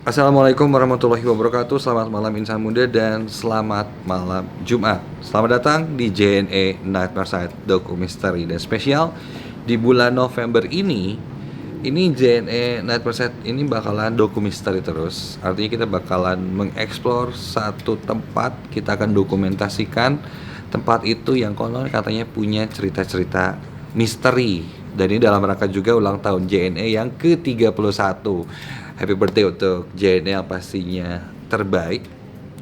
Assalamualaikum warahmatullahi wabarakatuh. Selamat malam insan muda dan selamat malam Jumat. Selamat datang di JNE Nightmare Side Doku Misteri dan spesial di bulan November ini. Ini JNE Nightmare Side ini bakalan doku misteri terus. Artinya kita bakalan mengeksplor satu tempat. Kita akan dokumentasikan tempat itu yang konon katanya punya cerita-cerita misteri. Dan ini dalam rangka juga ulang tahun JNE yang ke-31. Happy birthday untuk JNE yang pastinya terbaik,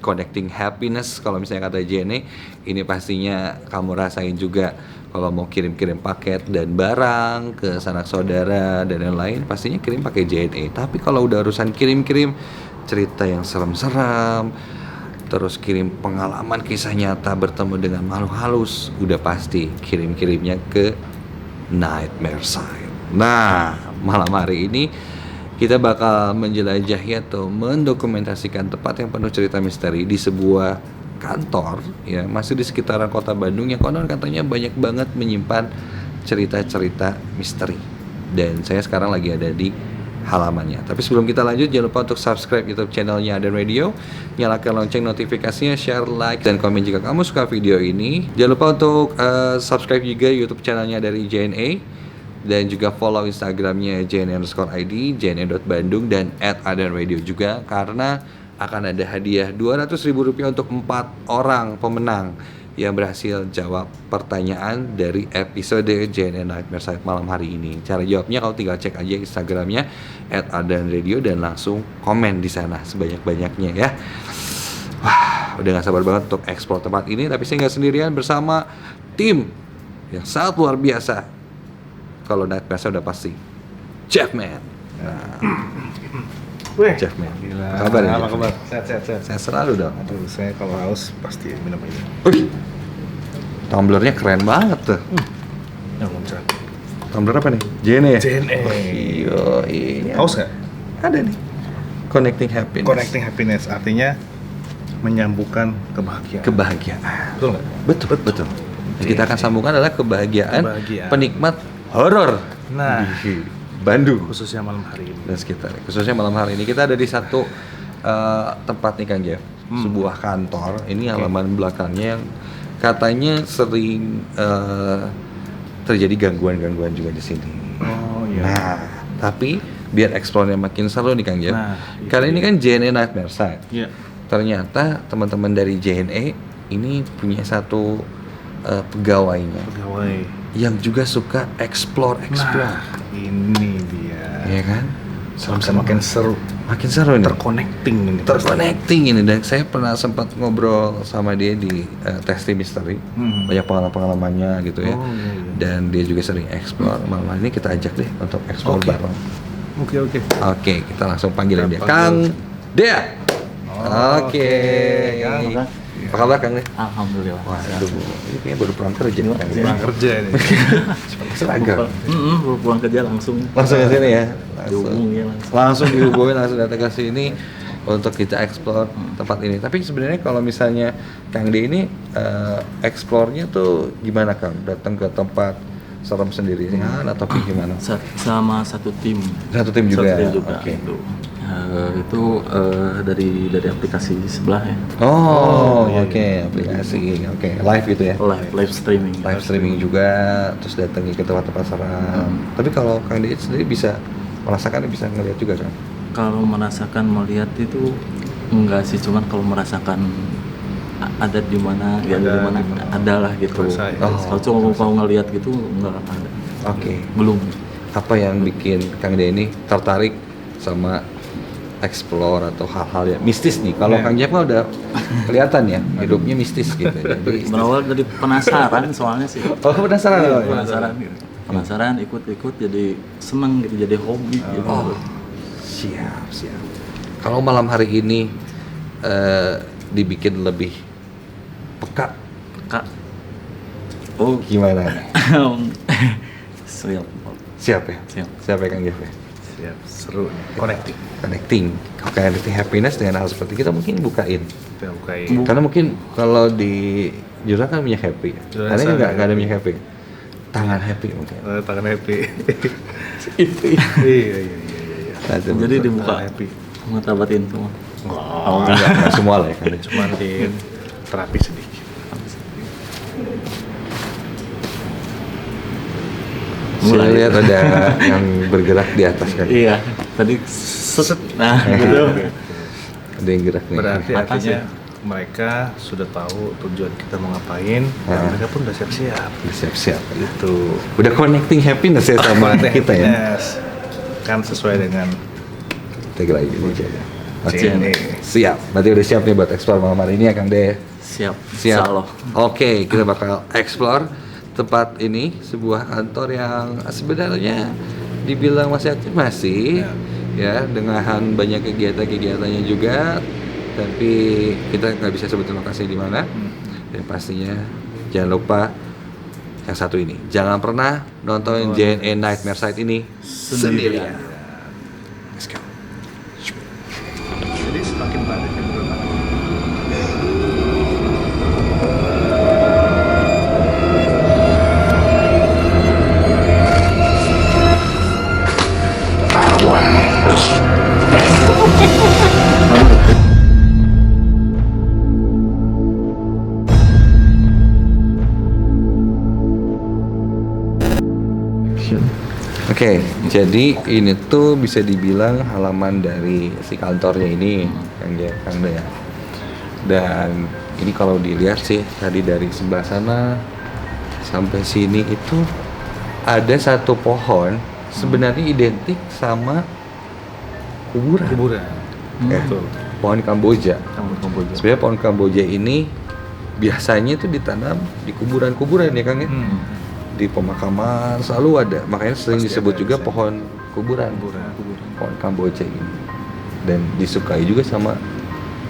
connecting happiness. Kalau misalnya kata JNE, ini pastinya kamu rasain juga. Kalau mau kirim-kirim paket dan barang ke sanak saudara dan lain-lain, pastinya kirim pakai JNE. Tapi kalau udah urusan kirim-kirim cerita yang serem-serem, terus kirim pengalaman kisah nyata bertemu dengan makhluk halus, udah pasti kirim-kirimnya ke Nightmare Side. Nah, malam hari ini kita bakal menjelajahi atau mendokumentasikan tempat yang penuh cerita misteri di sebuah kantor ya, masih di sekitaran kota Bandung yang konon katanya banyak banget menyimpan cerita-cerita misteri. Dan saya sekarang lagi ada di halamannya. Tapi sebelum kita lanjut, jangan lupa untuk subscribe YouTube channelnya Aden Radio, nyalakan lonceng notifikasinya, share, like, dan komen jika kamu suka video ini. Jangan lupa untuk subscribe juga YouTube channelnya dari JNE, dan juga follow Instagramnya jne_id, jne.bandung, dan @adenradio juga, karena akan ada hadiah Rp200.000 untuk 4 orang pemenang yang berhasil jawab pertanyaan dari episode JNE Nightmare Side malam hari ini. Cara jawabnya kalau tinggal cek aja Instagramnya @adenradio dan langsung komen di sana sebanyak-banyaknya ya. Wah, udah gak sabar banget untuk eksplor tempat ini, tapi saya nggak sendirian, bersama tim yang sangat luar biasa. Kalau Nightmare udah pasti Jeffman. Weh, Jeffman. gila. Kabar ya? Apa kabar? Sehat. Saya selalu dong. Aduh, saya kalau haus pasti minum ini. Wih, tumblernya keren banget tuh. Yang loncat. Tumbler apa nih? JNE ya? JNE. Iya. Haus nggak? Ada nih. Connecting happiness. Connecting happiness artinya menyambungkan kebahagiaan. Kebahagiaan. Betul nggak? Betul. Yang kita akan sambungkan adalah kebahagiaan penikmat horor. Nah, di Bandung khususnya malam hari ini. dan sekitar. Khususnya malam hari ini kita ada di satu tempat nih Kang Jeff, sebuah kantor. Ini halaman belakangnya yang katanya sering terjadi gangguan-gangguan juga di sini. Oh iya. Nah, tapi biar eksplornya makin seru nih Kang Jeff. Nah, karena ini kan JNE Nightmare Side. Iya. Ternyata teman-teman dari JNE ini punya satu pegawainya Pegawai. yang juga suka explore. Nah, ini dia. Ya kan? Makin seru. Makin seru nih. Terconnecting ini. Dan saya pernah sempat ngobrol sama dia di Testi Misteri. Banyak pengalaman-pengalamannya gitu ya. Oh, iya. Dan dia juga sering explore. Malam ini kita ajak deh untuk explore bareng. Oke, kita langsung panggilin dia. Kang Dea. Oke. Kang. Apa kabar Kang Dea? Alhamdulillah. Waduh, ini kayaknya baru pulang kerja nih Kang Dea. Pulang kerja ini. Seragam. Baru pulang kerja langsung Ke sini ya. dihubungin Langsung dihubungin, langsung datang ke sini untuk kita explore tempat ini. Tapi sebenarnya kalau misalnya Kang D ini explore-nya tuh gimana Kang? Datang ke tempat serem sendirian atau gimana? sama satu tim. Satu tim juga. Oke. Itu dari aplikasi sebelah ya. Oh, iya, oke, aplikasi. Oke, live gitu ya. Live streaming. Live streaming juga, terus datangi ke tempat-tempat seram. Tapi kalau Kang D sendiri bisa merasakan, bisa ngelihat juga kan? Kalau merasakan melihat itu enggak sih, cuman kalau merasakan ada di mana ya di mana ada lah gitu. Kalau cuma mau ngelihat gitu enggak ada. Oke. Belum. Apa yang bikin Kang D ini tertarik sama explore atau hal-hal yang mistis nih? Kalau Kang Jeff mah udah kelihatan ya hidupnya mistis gitu. Jadi Berawal dari penasaran soalnya sih. oh penasaran. Iya, penasaran ikut jadi seneng gitu, jadi hobi gitu. Oh, siap. Kalau malam hari ini dibikin lebih peka, Kak. Oh, gimana? siap. Siap ya Kang Jeff ya? Siap, seru nih. Connecting happiness dengan hal seperti kita mungkin bukain. Kita bukain. Karena mungkin kalau di Jura kan minyak happy. Karena kan nggak ada minyak happy. Tangan happy mungkin. Tangan happy. Itu. Iya. Jadi dibuka Happy. Ngetabatin semua. Oh, Enggak semua lah ya kan. cuman di terapi sedikit. Saya lihat ada yang bergerak di atas kan. Iya, tadi set. Nah, gitu. Ada yang gerak nih. Berarti Atas artinya ya? mereka sudah tahu tujuan kita mau ngapain, dan mereka pun udah siap-siap. Siap-siap. Gitu. Udah connecting happiness ya sama kita ya. Yes. Kan sesuai dengan Kita lagi ini aja. Oke. JNE. Siap. Berarti udah siap nih buat explore malam hari ini ya Kang De. Siap. Siap. Insyaallah. Oke, kita bakal explore tempat ini, sebuah kantor yang sebenarnya dibilang masih aktif masih ya dengan banyak kegiatan-kegiatannya juga, tapi kita nggak bisa sebutin lokasi di mana. Dan pastinya jangan lupa yang satu ini, jangan pernah nonton JNE Nightmare Site ini sendirian. Let's go. jadi semakin banyak yang bergerak. Oke, jadi ini tuh bisa dibilang halaman dari si kantornya ini, Kang De ya. Dan ini kalau dilihat sih tadi dari sebelah sana sampai sini itu ada satu pohon sebenarnya identik sama kuburan. Kuburan. Betul. Pohon Kamboja. Kamboja. Sebenarnya pohon Kamboja ini biasanya itu ditanam di kuburan-kuburan ya Kang ya. Di pemakaman selalu ada, makanya sering Pasti disebut ada, juga biasanya. pohon kuburan, pohon Kamboja ini, dan disukai juga sama.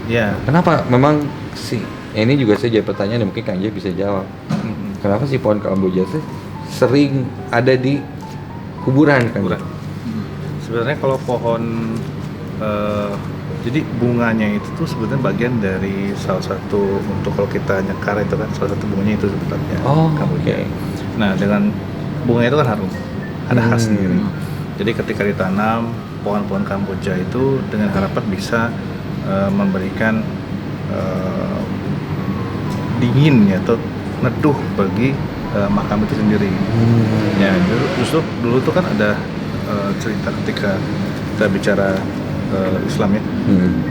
Ya. Kenapa? Memang sih ini juga saya jadi pertanyaan dan mungkin Kang Jay bisa jawab. Kenapa sih pohon Kamboja itu sering ada di kuburan Kang? Kuburan. Sebenarnya kalau pohon jadi bunganya itu tuh sebenarnya bagian dari salah satu, untuk kalau kita nyekar itu kan salah satu bunganya itu sebenarnya. Oh, Kamboja. oke. Nah, dengan bunga itu kan harum, ada khas sendiri. Jadi ketika ditanam pohon-pohon Kamboja itu dengan harapan bisa memberikan dingin ya atau neduh bagi makam itu sendiri. Ya, justru dulu tuh kan ada cerita ketika kita bicara Islam ya.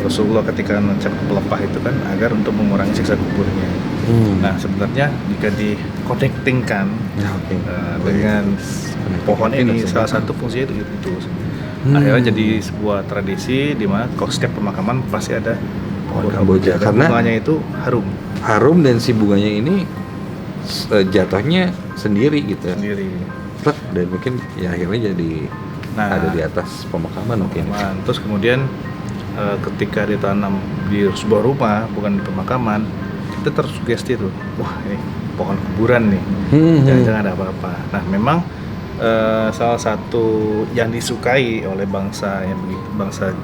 Rasulullah ketika mencap pelepah itu kan agar untuk mengurangi siksa kuburnya. Nah, sebenarnya jika di-connectingkan dengan pohon ini, salah satu fungsinya itu. Akhirnya jadi sebuah tradisi di mana kalau setiap pemakaman pasti ada Pohon Kamboja, dan karena bunganya itu harum harum dan si bunganya ini jatuhnya sendiri gitu ya. sendiri. Plek, dan mungkin ya akhirnya jadi Nah, ada di atas pemakaman mungkin. Terus kemudian ketika ditanam di sebuah rumah bukan di pemakaman, kita tersugesti tuh, wah ini pohon kuburan nih, jangan-jangan ada apa-apa. Nah, memang salah satu yang disukai oleh bangsa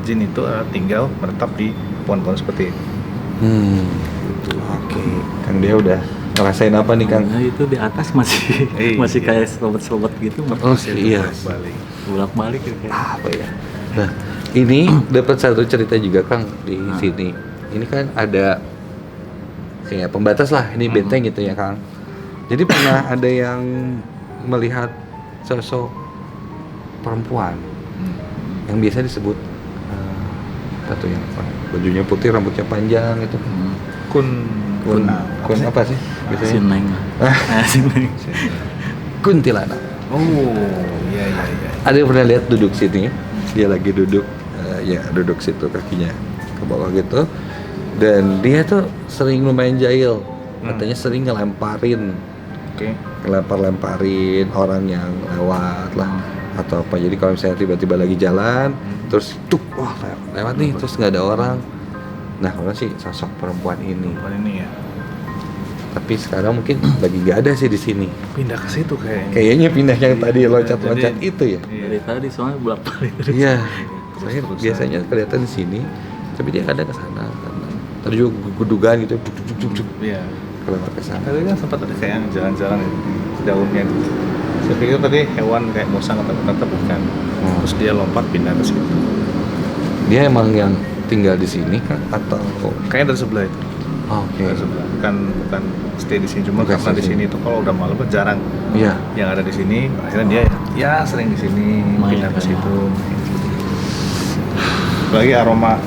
jin itu tinggal menetap di pohon-pohon seperti itu. Oke, Kang dia udah ngerasain apa nih Kang? Nah, itu di atas masih masih kayak slobat-slobat gitu. Oh iya, Balik. Bolak-balik gitu kayak. apa ya? Nah, ini dapat satu cerita juga Kang di sini. Ini kan ada kayak pembatas lah, ini benteng gitu ya Kang. Jadi pernah ada yang melihat sosok perempuan yang biasa disebut apa tuh yang bajunya putih, rambutnya panjang itu. Kun apa sih biasanya? Sineng. Sineng. Kuntilanak. Oh, iya. Ada yang pernah lihat duduk sini? Dia lagi duduk, ya duduk situ kakinya ke bawah gitu. Dan dia tuh sering lumayan jahil. Katanya sering ngelemparin, lemparin orang yang lewat lah atau apa. Jadi kalau misalnya tiba-tiba lagi jalan, terus tuk, wah lewat nih, terus nggak ada orang. Nah, kalau sih sosok perempuan ini. Ya. Tapi sekarang mungkin lagi nggak ada sih di sini. Pindah ke situ kayaknya. Kayaknya pindah yang tadi loncat-loncat Jadi- itu ya. Dari tadi soalnya bolak-balik. Iya. Saya biasanya kelihatan di sini, tapi dia kadang ke sana. Tadi juga gudugan gitu, cuk Iya. kelewat ke sana. Tadi kan sempat ada kayak yang jalan-jalan di daunnya gitu. Saya pikir tadi hewan kayak musang atau ternyata bukan. Terus dia lompat pindah ke situ. Dia emang yang tinggal di sini kan atau Kayaknya dari sebelah itu. oke. Dari sebelah. Bukan stay di sini, cuma Bukan karena stay di di sini itu kalau udah malam kan jarang Iya. yang ada di sini. Akhirnya dia ya sering di sini, Main pindah ke kan. situ. Apalagi aroma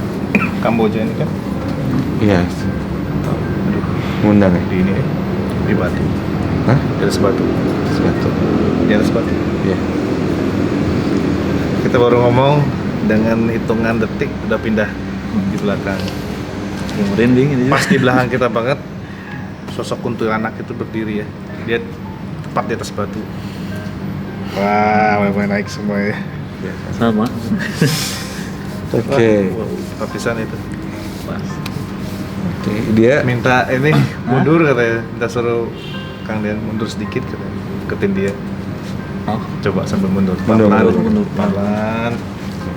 Kamboja ini kan, Iya. aduh, Ngundang ya? di ini di batu, Hah? di atas batu, Sepatu. di atas batu. Iya. Kita baru ngomong dengan hitungan detik udah pindah di belakang. Yang merinding ini. Pas di belakang kita banget, sosok kuntilanak itu berdiri ya. Dia tepat di atas batu. Wah, main naik semua ya. Sama. Oke. Wah, lapisan itu. Pas. Oke, dia Minta ini mundur katanya. Minta suruh Kang Dian mundur sedikit katanya. Deketin dia. Oh. Coba sambil mundur. Mundur, Pelan-pelan. mundur. Pelan.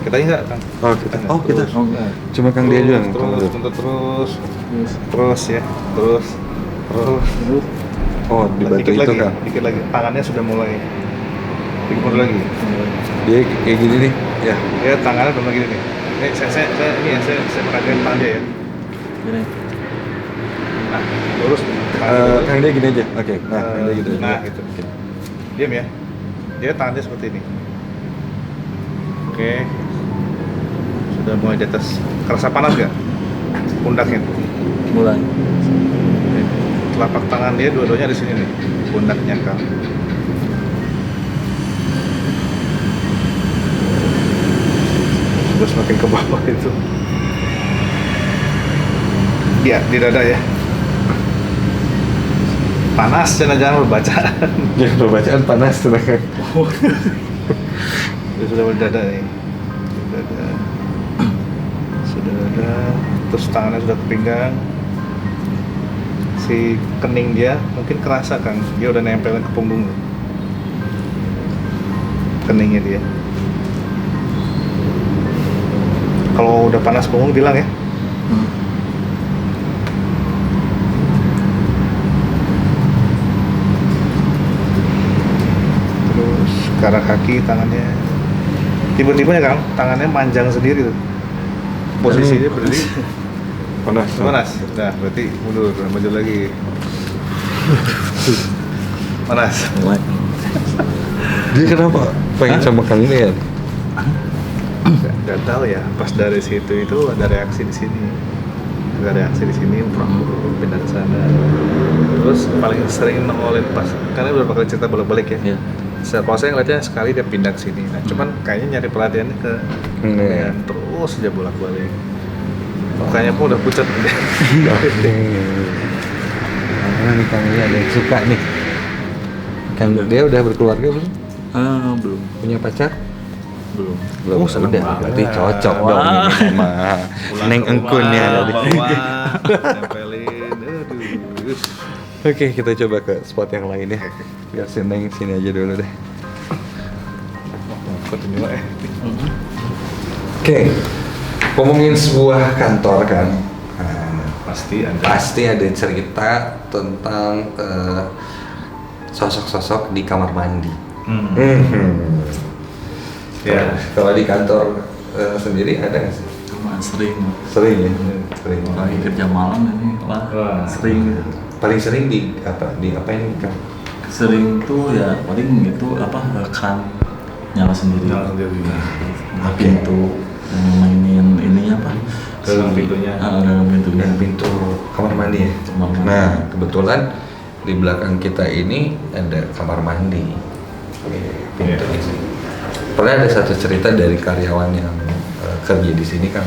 Kita enggak, Kang. Oh, kita. Oh, kita. Terus. Oh, Cuma Kang dia juga. Terus, terus. Terus. Terus ya. Terus. Terus. Oh, di batu Dikit itu lagi, kan. dikit lagi. Tangannya sudah mulai. Dikit mundur lagi. Dia kayak gini nih. Ya. Ya tangannya belum lagi nih. Ini saya ini ya saya meragain tangan dia ya. Gini. Nah, lurus. Tangan lurus. Kang dia gini aja. Oke. Nah, Kang dia gitu. Nah, gitu. Diam ya. Dia tangan dia seperti ini. Oke. Sudah mulai di atas. Kerasa panas nggak? Pundaknya. Mulai. Telapak tangan dia dua-duanya di sini nih. Pundaknya Kang. Sudah semakin ke bawah itu. Iya, di dada ya. Panas, jangan berbacaan. Ya, pembacaan panas tuh kan. Dia sudah berdada nih. Dada. Sudah dada. Terus tangannya sudah ke pinggang. Si kening dia mungkin kerasa Kang. Dia udah nempelin ke punggung. Keningnya dia. Kalau udah panas punggung bilang ya. Terus ke arah kaki tangannya. Tiba-tiba ya Kang, tangannya manjang sendiri tuh. Posisinya berdiri Panas. panas. Nah, berarti mundur, maju lagi. Panas. Mulai. Dia kenapa pengen sama Kang ini ya? Gak tahu ya. Pas dari situ itu ada reaksi di sini. Ada reaksi di sini, pindah ke sana. Terus paling sering nongolin pas, karena beberapa kali cerita bolak-balik ya. Iya. Kalau saya ngeliatnya sekali dia pindah ke sini. Nah, cuman kayaknya nyari perhatiannya ke Iya. dan terus aja bolak-balik. Mukanya pun udah pucat. Nah, nih Kang ini ada yang suka nih. Kang dia udah berkeluarga belum? Belum. Punya pacar? Belum. Belum. Oh, seneng Udah, banget. berarti cocok dong Wah. ini sama Neng Engkunnya tadi. Nempelin. Aduh. Oke, kita coba ke spot yang lain ya. Biar si Neng sini aja dulu deh. Kok ini lah Oke, ngomongin sebuah kantor kan, pasti ada. pasti ada cerita tentang sosok-sosok di kamar mandi. Ya. Kalau di kantor sendiri ada nggak sih? Cuma sering. Sering ya, sering. Lagi kerja malam ini, wah, Wah. sering. Paling sering di apa? Di apa ini kan? Sering tuh ya paling itu apa kan nyala sendiri. Nyala sendiri. Buka pintu, mainin ini apa? Gagang pintunya. Gagang pintunya. Yang pintu kamar mandi ya. Kamar mandi. Nah, kebetulan di belakang kita ini ada kamar mandi. Pintunya sih. Pernah ada satu cerita dari karyawan yang kerja di sini kan.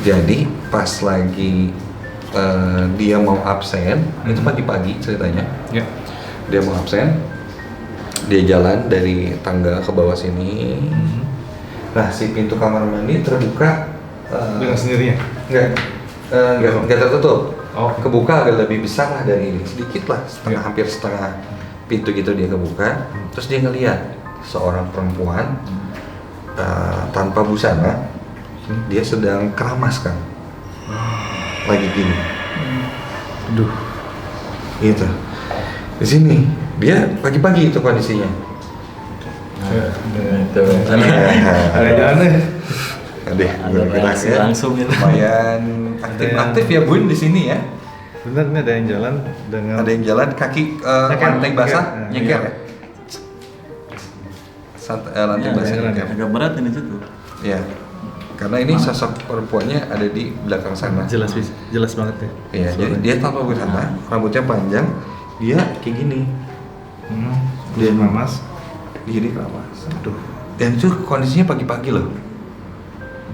Jadi pas lagi dia mau absen, itu pagi-pagi ceritanya. Ya. Dia mau absen, dia jalan dari tangga ke bawah sini. Nah, si pintu kamar mandi terbuka. Dengan sendirinya. Enggak tertutup. Oh. Kebuka agak lebih besar lah dari ini, sedikit lah, setengah Ya. hampir setengah pintu gitu dia kebuka. Terus dia ngeliat seorang perempuan tanpa busana, dia sedang keramas kan, lagi gini. Aduh. Gitu. Di sini dia pagi-pagi itu kondisinya. Ya. Itu. Ada aneh. Ada bergerak ya. Langsung itu. Lumayan aktif ya Bun di sini ya. Bener, ini ada yang jalan dengan Ada yang jalan kaki lantai basah nyeker ya. Lantai basah nyeker. Agak berat ini situ. Ya. Karena ini sosok perempuannya ada di belakang sana. jelas banget ya. Iya, jadi dia tanpa busana, rambutnya panjang, dia kayak gini. Dia keramas. Dia keramas. Aduh. Dan itu kondisinya pagi-pagi loh.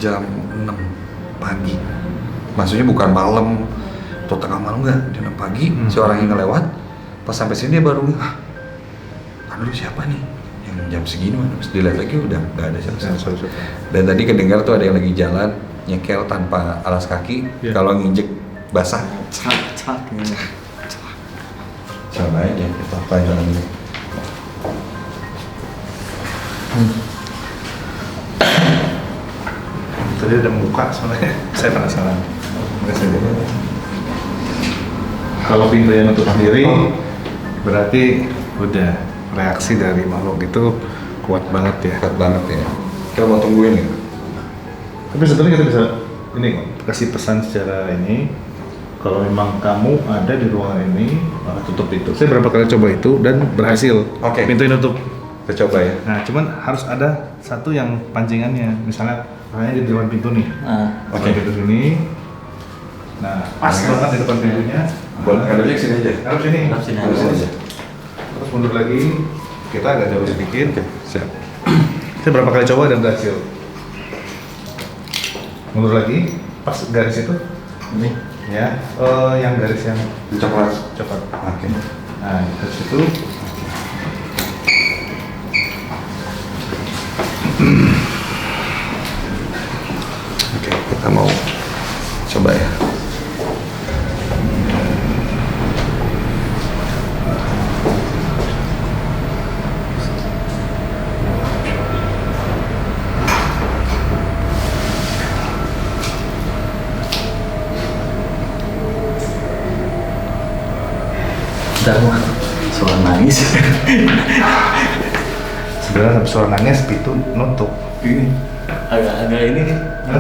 Jam 6 pagi. Maksudnya bukan malam atau tengah malam enggak, jam 6 pagi si orang yang ngelewat pas sampai sini dia baru aduh siapa nih yang jam segini mana? Terus dilihat lagi udah nggak ada siapa-siapa. Dan tadi kedengar tuh ada yang lagi jalan nyekel tanpa alas kaki, kalau nginjek basah. Cak ya. Coba aja kita apa jalan ini. Tadi ada muka sebenarnya. Saya penasaran. Kalau pintunya nutup sendiri, berarti udah reaksi dari makhluk itu kuat banget ya. Kuat banget ya. Kita mau tungguin ya. Tapi sebenarnya kita bisa ini kok kasih pesan secara ini. Kalau memang kamu ada di ruangan ini, maka tutup itu. Saya berapa kali coba itu dan berhasil. Oke. Pintunya nutup. Kita coba ya. Nah, cuman harus ada satu yang pancingannya. Misalnya, kayaknya di depan pintu nih. Oke. Pintu sini. Nah, pas banget di depan pintunya. Boleh ngadepnya sini aja. Harus sini. Harus sini. Harus aja. Terus mundur lagi. Kita agak jauh sedikit. Oke, siap. Saya berapa kali coba dan berhasil. Mundur lagi. Pas garis itu. Ini. Ya. Yang garis yang Coklat. coklat. Oke. Nah, dari situ. Oke, kita mau coba ya. Suara nangis. Sebenarnya habis suara nangis pintu nutup. Ini agak ini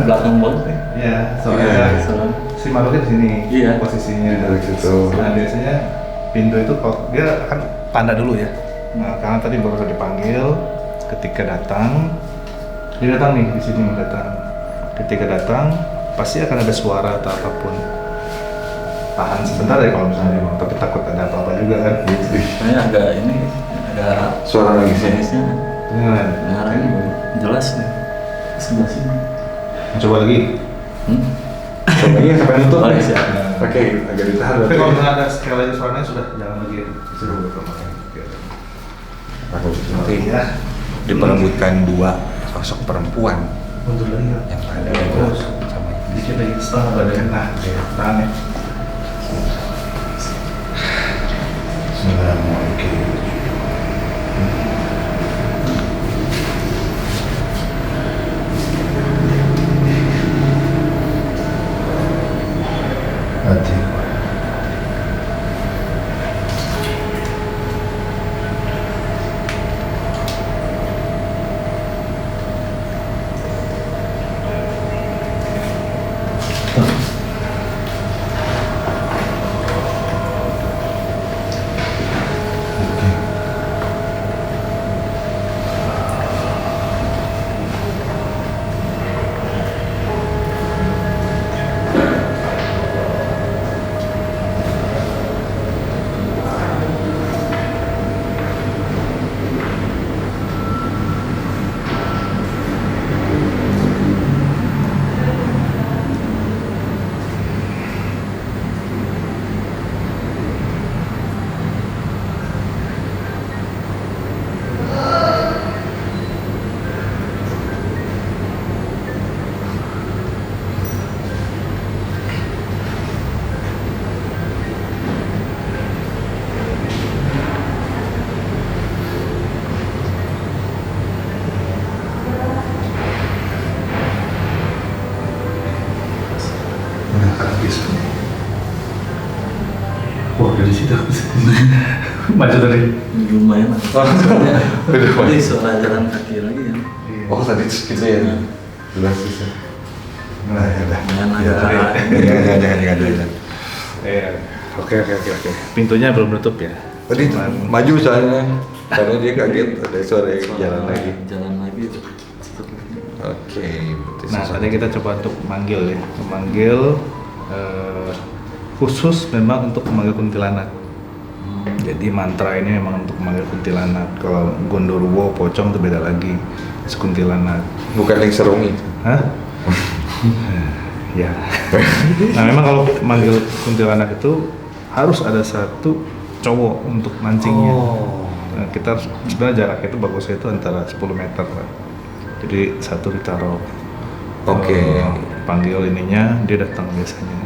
belakang banget ya. Iya, Iya, soalnya. si makhluknya di sini Iya. posisinya. Dari situ. Nah, biasanya pintu itu kalau dia akan tanda dulu ya. Nah, karena tadi baru saja dipanggil, ketika datang, dia datang nih di sini datang. Ketika datang, pasti akan ada suara atau apapun. Tahan sebentar ya kalau misalnya emang, tapi takut ada apa-apa juga kan. Kayaknya agak ini agak Suara nangisnya. Dengar. dengarannya jelas nih sebelah sini. Coba lagi. Coba lagi sampai nutup. Boleh, siap. Oke, agak ditahan. Tapi kalau misalnya ada sekali lagi suaranya sudah jangan lagi ya. Sudah Aku nanti ya. diperebutkan dua sosok perempuan Mundur lagi ya. yang ada Terus. sama ini. Dikit lagi setengah badan. Nah, tahan ya. Bismillahirrahmanirrahim. Hati. Wah, dari situ. Maju tadi. Lumayan lah. Udah, Ini suara jalan kaki lagi ya. Oh tadi gitu ya. Jelas susah. Nah, ya udah. Jangan. Oke. Pintunya belum nutup ya. Tadi maju soalnya karena dia kaget ada suara yang jalan lagi. Oke. Nah, tadi kita coba untuk memanggil khusus memang untuk memanggil kuntilanak. Jadi mantra ini memang untuk memanggil kuntilanak. Kalau Gondoruo, pocong itu beda lagi. Kuntilanak. Bukan yang serungi. Hah? Ya. Nah, memang kalau manggil kuntilanak itu harus ada satu cowok untuk mancingnya. Nah, kita harus sebenarnya jaraknya itu bagusnya itu antara 10 meter lah. Jadi satu ditaruh. Panggil ininya, dia datang biasanya.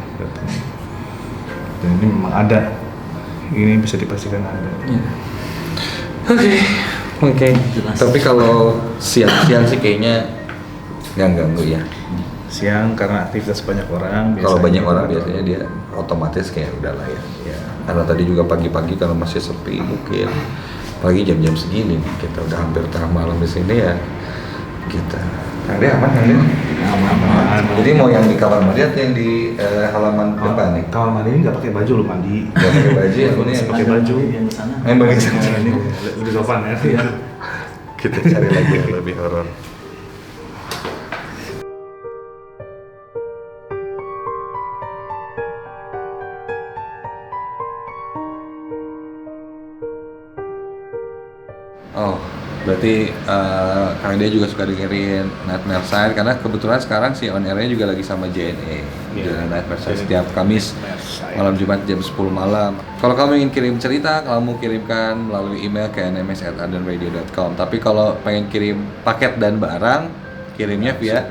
Dan ini memang ada. Ini bisa dipastikan ada. Oke. Tapi kalau siang-siang sih kayaknya nggak ganggu ya. Siang karena aktivitas banyak orang. Kalau banyak orang biasanya dia otomatis kayak udahlah ya. Karena tadi juga pagi-pagi kalau masih sepi mungkin. Pagi jam-jam segini kita udah hampir tengah malam di sini ya. Kita. Ada aman kan ini? Aman. Jadi mau yang di kamar mandi atau yang di halaman depan nih? Kamar mandi ini nggak pakai baju lo mandi. Nggak pakai baju ya? Ini pakai baju. Yang sana. Bagian sana. Ini lebih sopan ya. Kita cari lagi yang lebih horor. Oh, berarti karena dia juga suka dengerin Nightmare Side karena kebetulan sekarang si on air-nya juga lagi sama JNE Nightmare Side setiap Kamis malam Jumat jam 10 malam. Kalau kamu ingin kirim cerita, kamu kirimkan melalui email ke nms@adenradio.com. Tapi kalau pengen kirim paket dan barang, kirimnya via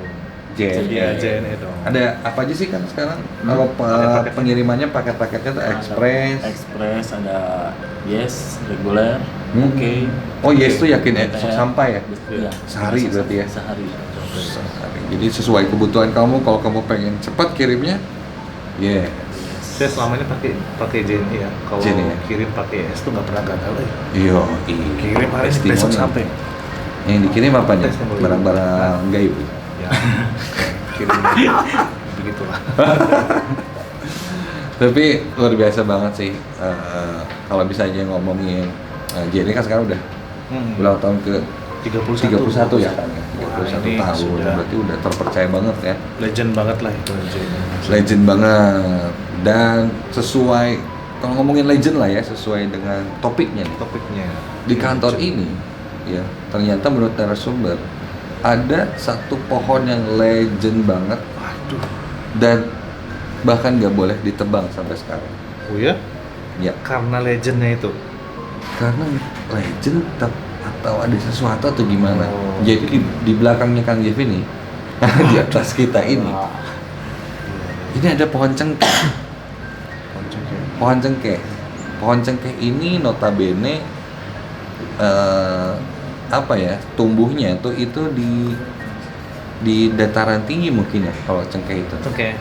JNE. JNE dong. Ada apa aja sih kan sekarang? Kalau pengirimannya paket-paketnya tuh Express, ada Yes, reguler, Oke. Oh Yes tuh yakin sampai ya? Iya. Sehari berarti ya? Sehari. Jadi sesuai kebutuhan kamu, kalau kamu pengen cepat kirimnya, Saya selama ini pakai JNE ya. Kalau JNE ya? kirim pakai S tuh nggak pernah gagal ya. Iya. Kirim hari ini besok sampai. Yang dikirim apa nih? Barang-barang gaib. Ya. Kirim begitulah. Tapi luar biasa banget sih. Kalau misalnya ngomongin JNE kan sekarang udah ulang tahun ke 31 ya kan ya. 31 tahun sudah. berarti udah terpercaya banget ya. Legend banget lah itu JNE. Legend banget dan sesuai kalau ngomongin legend lah ya sesuai dengan topiknya nih. Topiknya Di kantor ini ya ternyata menurut narasumber ada satu pohon yang legend banget. Waduh. Dan bahkan nggak boleh ditebang sampai sekarang. Oh ya? Ya. Karena legendnya itu. Karena legend atau ada sesuatu atau gimana. Oh. Jadi di belakangnya Kang Jeff ini, di atas kita ini ada pohon cengkeh. Pohon cengkeh ini notabene tumbuhnya tuh itu di dataran tinggi mungkin ya kalau cengkeh itu. Oke.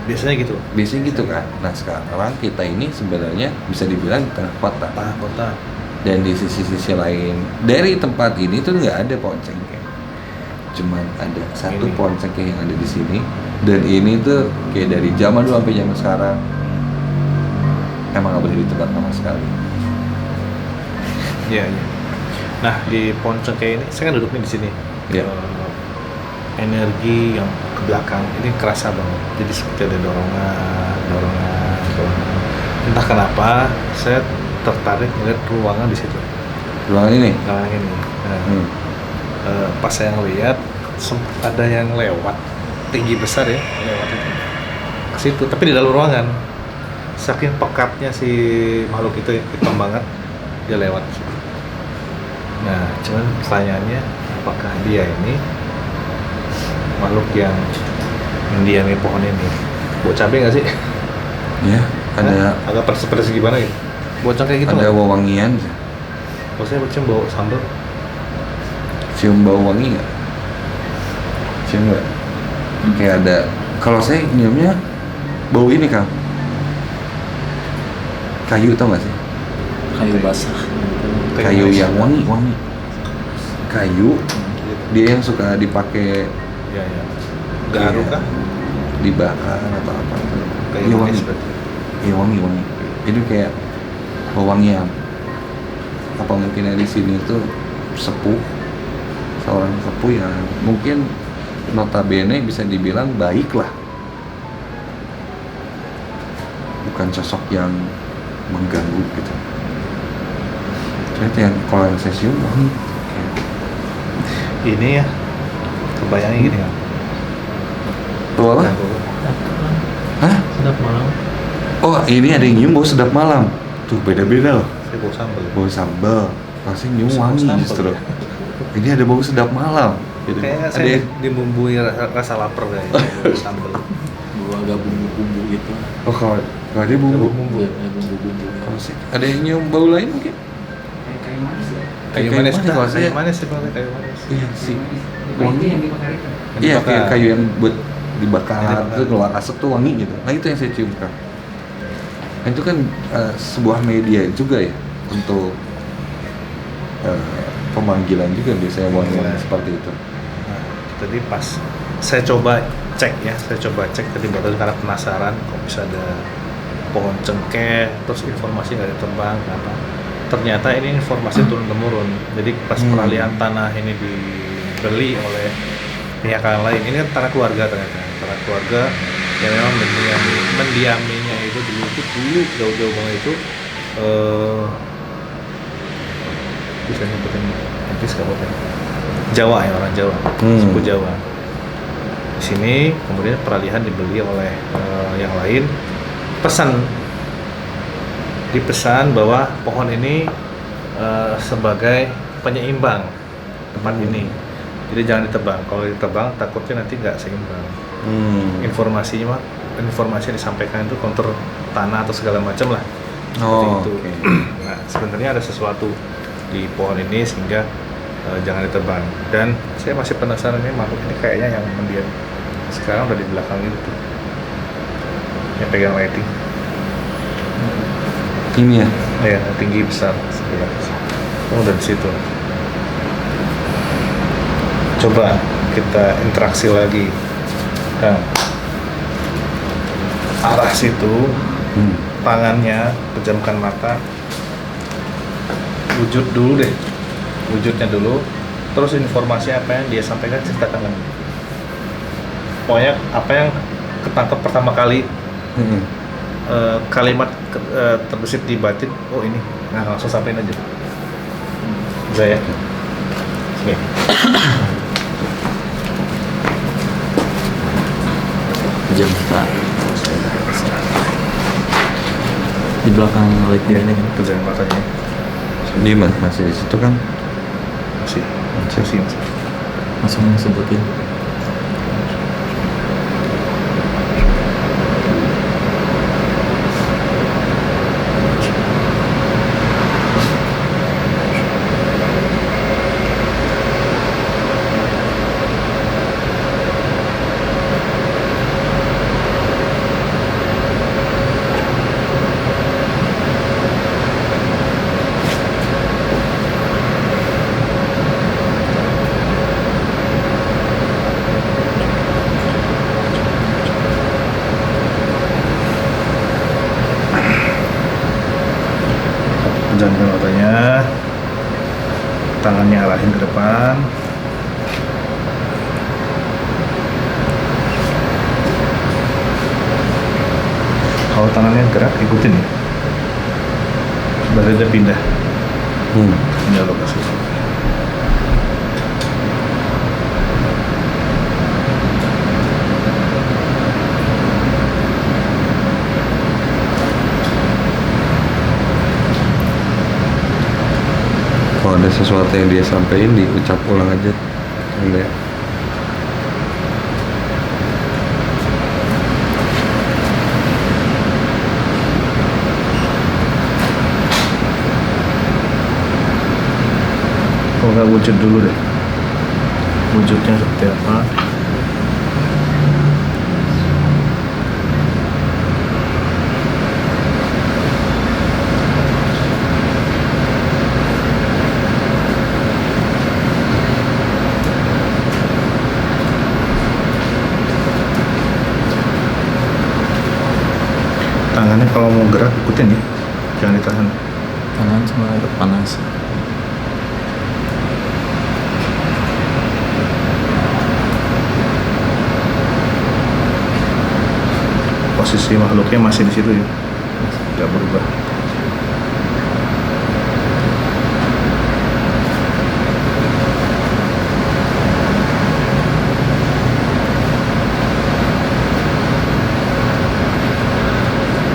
Biasanya gitu. Biasanya gitu kan. Nah sekarang kita ini sebenarnya bisa dibilang di tengah kota. Kota. Dan di sisi-sisi lain dari tempat ini tuh nggak ada pohon cengkeh. Cuman ada satu pohon cengkeh yang ada di sini. Dan ini tuh kayak dari zaman dulu sampai zaman sekarang emang nggak boleh ditebak sama sekali. Iya. Nah di pohon cengkeh ini saya kan duduknya di sini. Iya. Energi yang ke belakang ini kerasa banget. Jadi seperti ada dorongan. Entah kenapa saya tertarik melihat ruangan di situ. Ruangan ini? Ruangan ini. Nah, pas saya ngeliat ada yang lewat tinggi besar ya, lewat itu ke situ. Tapi di dalam ruangan, saking pekatnya si makhluk itu hitam banget, dia lewat. Nah, cuman pertanyaannya, apakah dia ini makhluk yang mendiami pohon ini? Buat cabai nggak sih? Ya, ada. Agak pedes gimana gitu? Bocah kayak gitu. Ada wewangian. Maksudnya cium bau sambal? Cium bau wangi nggak? Cium nggak? Kayak ada. Kalau saya nyiumnya bau ini Kang. Kayu tau nggak sih? Kayu basah. Kayu yang wangi. Kayu. Dia yang suka dipakai Ya. Garu kah? Dibakar atau apa gitu. Kayak Iya, manis wangi. berarti. Iya, wangi. Jadi kayak wewangian. Apa mungkin di sini tuh seorang sepuh yang mungkin notabene bisa dibilang baik lah, bukan sosok yang mengganggu gitu. Ternyata yang kalau yang saya cium wangi. Ini ya, kebayangnya gini kan. Tuh apa? Hah? Sedap malam. Oh, ini ada yang nyium bau sedap malam. Tuh beda-beda loh. Saya bau sambal. Bau sambal, rasanya nyium Bau wangi sambal, justru. ya. Ini ada bau sedap malam. Gitu. Kayaknya Ada saya yang- dibumbui rasa lapar kayaknya. Bau sambal. Agak bumbu-bumbu gitu. Oh, kalau ada bumbu. Bumbu. Iya, kayak bumbu-bumbu. Kalau sih ada yang nyium bau lain mungkin? Kayu Kayu manis, manis, kalau saya- kayu manis sih pakai kayu manis. Iya sih. Wangi yang dibakar itu. Iya, Dibakar. kayak kayu yang buat dibakar, Dibakar. terus keluar asap tuh wangi gitu. Nah itu yang saya ciumkan. Nah, itu kan sebuah media juga ya untuk pemanggilan juga biasanya wangi-wangi seperti itu. Nah, tadi pas saya coba cek tadi baru karena penasaran kok bisa ada pohon cengkeh, terus informasi nggak ditebang apa. Ternyata ini informasi turun temurun. Jadi pas peralihan tanah ini dibeli oleh pihak yang lain, ini kan tanah keluarga ternyata, tanah keluarga yang memang mendiaminya itu dulu jauh-jauh banget itu bisa nyebutin nanti kabupaten Jawa ya, orang Jawa, suku Jawa. Di sini kemudian peralihan dibeli oleh yang lain, dipesan bahwa pohon ini sebagai penyeimbang tempat ini, jadi jangan ditebang. Kalau ditebang takutnya nanti nggak seimbang. Informasi yang disampaikan itu kontur tanah atau segala macam lah. Seperti Oh, itu. oke. Nah, sebenarnya ada sesuatu di pohon ini sehingga jangan ditebang. Dan saya masih penasaran nih, makhluk ini kayaknya yang mendiam sekarang udah di belakang itu tuh, yang pegang lighting. Ini ya. Ya, tinggi besar sebelah. Oh, udah di situ. Coba kita interaksi lagi. Nah, arah situ, tangannya, pejamkan mata, wujudnya dulu, terus informasi apa yang dia sampaikan ceritakan lagi. Pokoknya apa yang ketangkep pertama kali, kalimat terbesit di batin, oh ini, nah langsung sampein aja. Bisa ya? Sini. Jam kita di belakang lighting ini kan. Pejamkan matanya. Ini masih di situ kan? Masih. Langsung sebutin. Pejamkan matanya, tangannya arahin ke depan. Kalau tangannya gerak, ikutin ya. Berarti dia pindah lokasi. Kalau ada sesuatu yang dia sampaikan diucap ulang aja. Enggak. Kalau nggak wujud dulu deh, wujudnya seperti apa. Tangannya kalau mau gerak ikutin ya, jangan ditahan. Tangan cuma agak panas. Posisi makhluknya masih di situ ya, nggak berubah.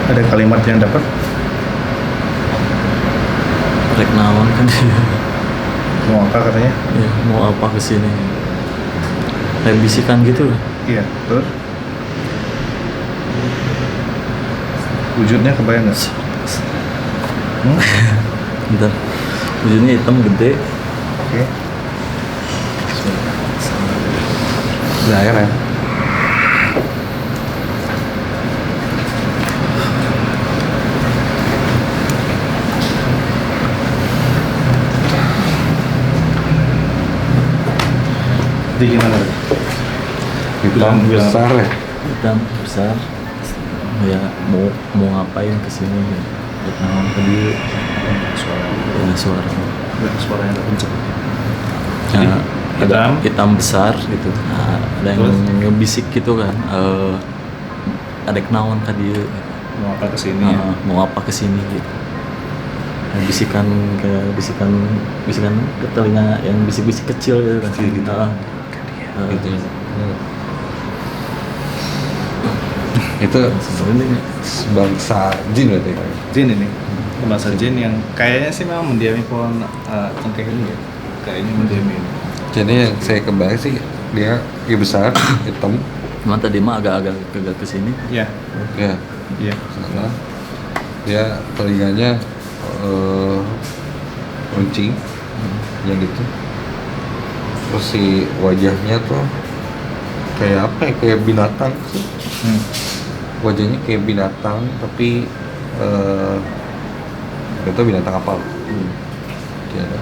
Ada kalimat yang dapat? Rek naon kan dia. Mau apa katanya? Ya, mau apa kesini? Kayak bisikan gitu lah. Iya, terus? Wujudnya kebayang nggak? Bentar. Wujudnya hitam gede. Oke. Nah, ya kan? Jadi gimana? Hitam besar ya? Hitam besar. Ya mau ngapain kesini? Rek naon ke dia. Suara. Ya suara. Nggak, suaranya nggak kenceng. Nah, hitam? hitam besar gitu. Nah, ada yang ngebisik gitu kan. Ada naon ke dia. Mau apa kesini ya? Mau apa kesini gitu. Nah, bisikan ke telinga yang bisik-bisik kecil gitu kan. Kecil gitu. Gitu. Itu Sebenarnya bangsa jin berarti. Jin ini, bahasa jin yang kayaknya sih memang mendiami pohon cengkeh ini ya. Kayaknya mendiami ini. Jadi yang saya kebayang sih dia besar, hitam, cuma tadi mah agak ke sini. Iya, ya iya. sana. Dia telinganya runcing, yang gitu. Terus si wajahnya tuh kayak apa ya? Kayak binatang sih. Wajahnya kayak binatang tapi gak tau binatang apa. Dia ada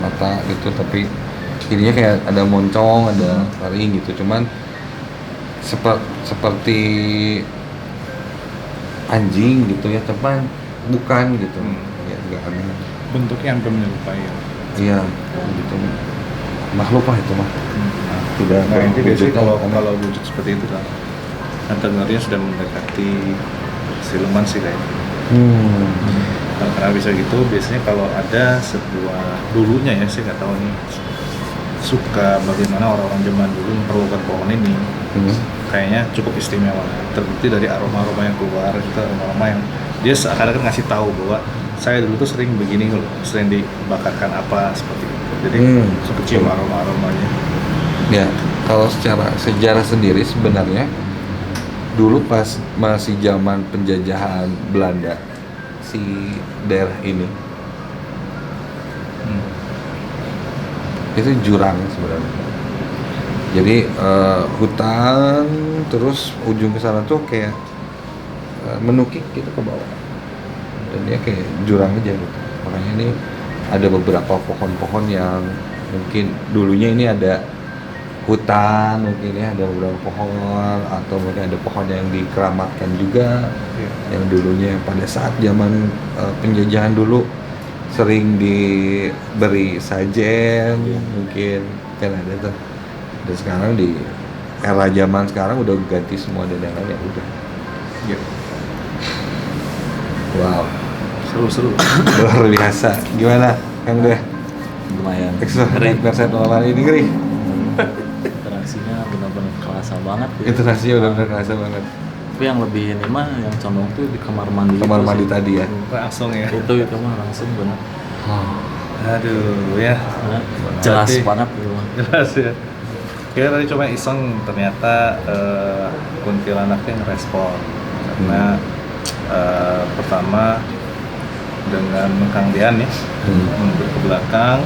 mata gitu tapi ininya kayak ada moncong, ada taring gitu. Cuman seperti anjing gitu ya, cuman bukan gitu. Ya agak aneh. Bentuknya hampir menyerupai ya. Iya, gitu. Makhluk lah itu mah. Tidak Nah, ini biasanya wujudnya kalau wujud seperti itu kan, tentunya sudah mendekati siluman sih kayaknya. Nah, karena bisa gitu, biasanya kalau ada sebuah dulunya ya, saya nggak tahu nih suka bagaimana orang-orang zaman dulu memperlakukan pohon ini. Kayaknya cukup istimewa. Terbukti dari aroma-aroma yang keluar, itu aroma-aroma yang dia seakan-akan ngasih tahu bahwa saya dulu tuh sering begini loh, sering dibakarkan apa seperti itu. Jadi kecium aroma-aromanya. Ya, kalau secara sejarah sendiri sebenarnya dulu pas masih zaman penjajahan Belanda si daerah ini itu jurang sebenarnya. Jadi hutan terus ujung ke sana tuh kayak menukik gitu ke bawah dan dia kayak jurang aja gitu. Makanya ini ada beberapa pohon-pohon yang mungkin dulunya ini ada hutan, mungkin ya ada beberapa pohon atau mungkin ada pohon yang dikeramatkan juga yang dulunya pada saat zaman penjajahan dulu sering diberi sajen mungkin kan ada tuh. Dan sekarang di era zaman sekarang udah ganti semua dan yang lain ya udah. Wow, Seru-seru. luar biasa. Gimana Kang Deh? Lumayan. Persen malam ini Gri. Interaksinya benar-benar kerasa banget. Gitu. Interaksinya benar-benar kerasa banget. Tapi yang lebih ini mah yang condong tuh di kamar mandi. Kamar itu mandi sih. tadi ya. Langsung ya. Itu mah langsung benar. Aduh ya. Jelas Berarti- banget gitu. Jelas ya. Kita tadi coba iseng, ternyata kuntilanaknya ngerespon karena pertama dengan Kang Dian ya mundur ke belakang,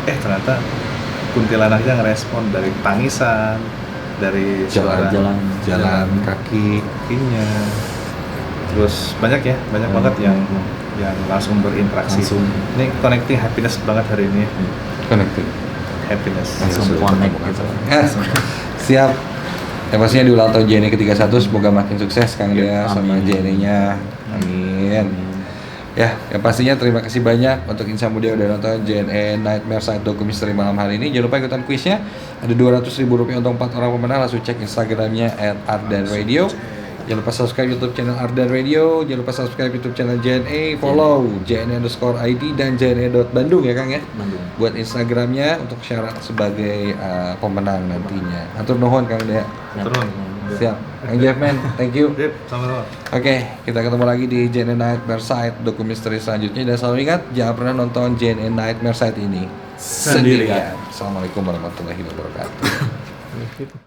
ternyata kuntilanaknya ngerespon dari tangisan, dari suara jalan kaki. kakinya, terus banyak banget yang langsung berinteraksi. Ini connecting happiness banget hari ini. Connected. Happiness. Langsung Sudah connect ketemu. gitu. Siap. Yang pastinya di ulang tahun JNE ke-31 semoga makin sukses Kang Dea sama Amin. JNE-nya. Amin. Ya, yang pastinya terima kasih banyak untuk Insan Muda yang udah nonton JNE Nightmare Side Doku Misteri malam hari ini. Jangan lupa ikutan kuisnya. Ada Rp200.000 untuk 4 orang pemenang. Langsung cek Instagramnya @ardanradio. Jangan lupa subscribe YouTube channel Ardan Radio. Jangan lupa subscribe YouTube channel JNE. Follow JNE_ID dan JNE.Bandung ya Kang ya. Bandung. Buat Instagramnya untuk syarat sebagai pemenang nantinya. Atur nuhun Kang Dea. Turun. Siap. Kang Jeff man, thank you. Sip, sama-sama. Oke, kita ketemu lagi di JNE Nightmare Side Doku Misteri selanjutnya. Dan selalu ingat, jangan pernah nonton JNE Nightmare Side ini sendirian. Assalamualaikum warahmatullahi wabarakatuh.